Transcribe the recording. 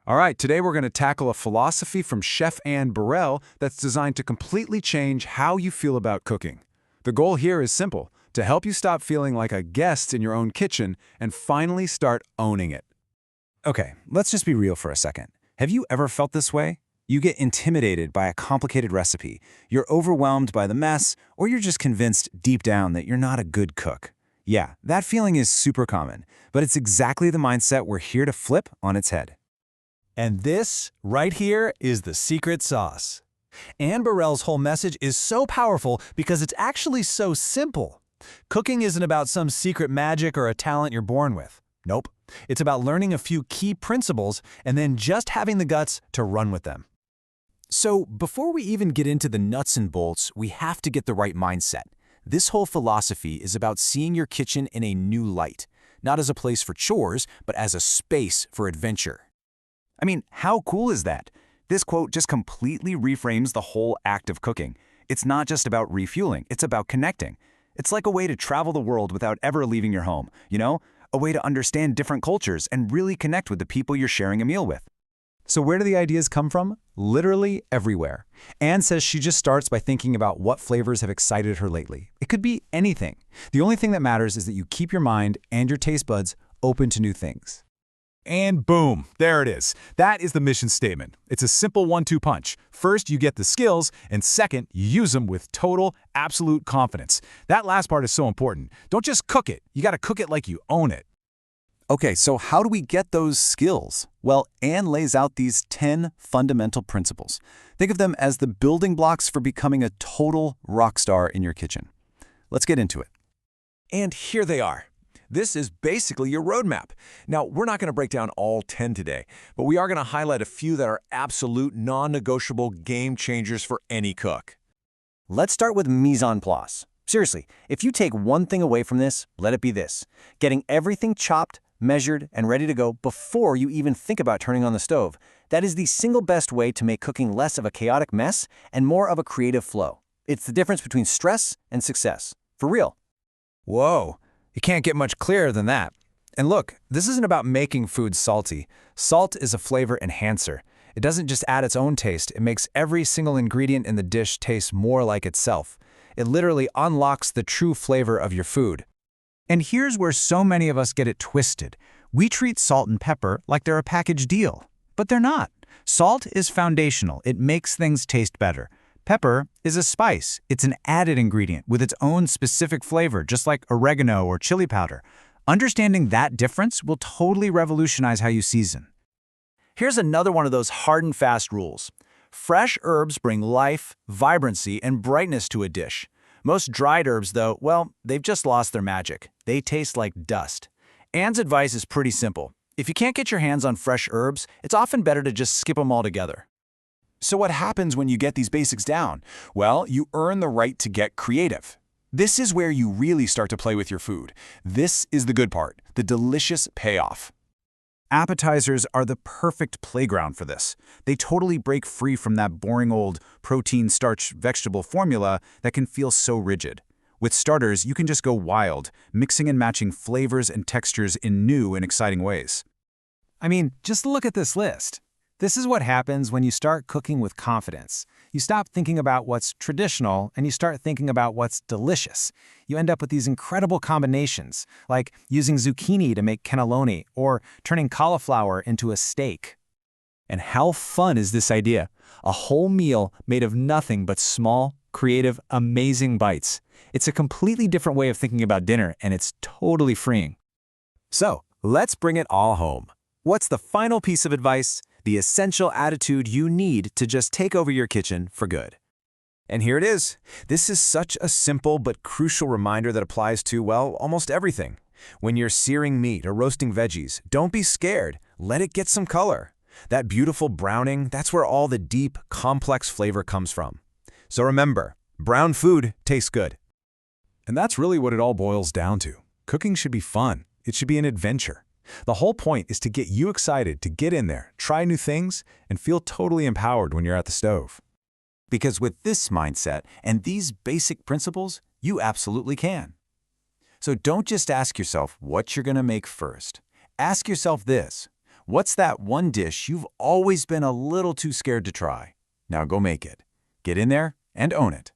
All right, today we're going to tackle a philosophy from Chef Anne Burrell that's designed to completely change how you feel about cooking. The goal here is simple, to help you stop feeling like a guest in your own kitchen and finally start owning it. Okay, let's just be real for a second. Have you ever felt this way? You get intimidated by a complicated recipe, you're overwhelmed by the mess, or you're just convinced deep down that you're not a good cook. Yeah, that feeling is super common, but it's exactly the mindset we're here to flip on its head. And this, right here, is the secret sauce. Anne Burrell's whole message is so powerful because it's actually so simple. Cooking isn't about some secret magic or a talent you're born with. Nope. It's about learning a few key principles and then just having the guts to run with them. So, before we even get into the nuts and bolts, we have to get the right mindset. This whole philosophy is about seeing your kitchen in a new light, not as a place for chores, but as a space for adventure. I mean, how cool is that? This quote just completely reframes the whole act of cooking. It's not just about refueling, it's about connecting. It's like a way to travel the world without ever leaving your home, a way to understand different cultures and really connect with the people you're sharing a meal with. So where do the ideas come from? Literally everywhere. Anne says she just starts by thinking about what flavors have excited her lately. It could be anything. The only thing that matters is that you keep your mind and your taste buds open to new things. And boom, there it is. That is the mission statement. It's a simple 1-2 punch. First, you get the skills, and second, you use them with total, absolute confidence. That last part is so important. Don't just cook it. You got to cook it like you own it. Okay, so how do we get those skills? Well, Anne lays out these 10 fundamental principles. Think of them as the building blocks for becoming a total rock star in your kitchen. Let's get into it. And here they are. This is basically your roadmap. Now, we're not going to break down all 10 today, but we are going to highlight a few that are absolute non-negotiable game changers for any cook. Let's start with mise en place. Seriously, if you take one thing away from this, let it be this: getting everything chopped, measured, and ready to go before you even think about turning on the stove. That is the single best way to make cooking less of a chaotic mess and more of a creative flow. It's the difference between stress and success. For real. Whoa, you can't get much clearer than that. And look, this isn't about making food salty. Salt is a flavor enhancer. It doesn't just add its own taste, it makes every single ingredient in the dish taste more like itself. It literally unlocks the true flavor of your food. And here's where so many of us get it twisted. We treat salt and pepper like they're a package deal, but they're not. Salt is foundational. It makes things taste better. Pepper is a spice. It's an added ingredient with its own specific flavor, just like oregano or chili powder. Understanding that difference will totally revolutionize how you season. Here's another one of those hard and fast rules. Fresh herbs bring life, vibrancy, and brightness to a dish. Most dried herbs, though, well, they've just lost their magic. They taste like dust. Anne's advice is pretty simple. If you can't get your hands on fresh herbs, it's often better to just skip them altogether. So what happens when you get these basics down? Well, you earn the right to get creative. This is where you really start to play with your food. This is the good part, the delicious payoff. Appetizers are the perfect playground for this. They totally break free from that boring old protein, starch, vegetable formula that can feel so rigid. With starters, you can just go wild, mixing and matching flavors and textures in new and exciting ways. I mean, just look at this list. This is what happens when you start cooking with confidence. You stop thinking about what's traditional and you start thinking about what's delicious. You end up with these incredible combinations, like using zucchini to make cannelloni or turning cauliflower into a steak. And how fun is this idea? A whole meal made of nothing but small, creative, amazing bites. It's a completely different way of thinking about dinner, and it's totally freeing. So, let's bring it all home. What's the final piece of advice? The essential attitude you need to just take over your kitchen for good. And here it is. This is such a simple but crucial reminder that applies to, well, almost everything. When you're searing meat or roasting veggies, don't be scared. Let it get some color. That beautiful browning, that's where all the deep, complex flavor comes from. So remember, brown food tastes good. And that's really what it all boils down to. Cooking should be fun. It should be an adventure. The whole point is to get you excited to get in there, try new things, and feel totally empowered when you're at the stove. Because with this mindset and these basic principles, you absolutely can. So don't just ask yourself what you're going to make first. Ask yourself this: What's that one dish you've always been a little too scared to try? Now go make it. Get in there and own it.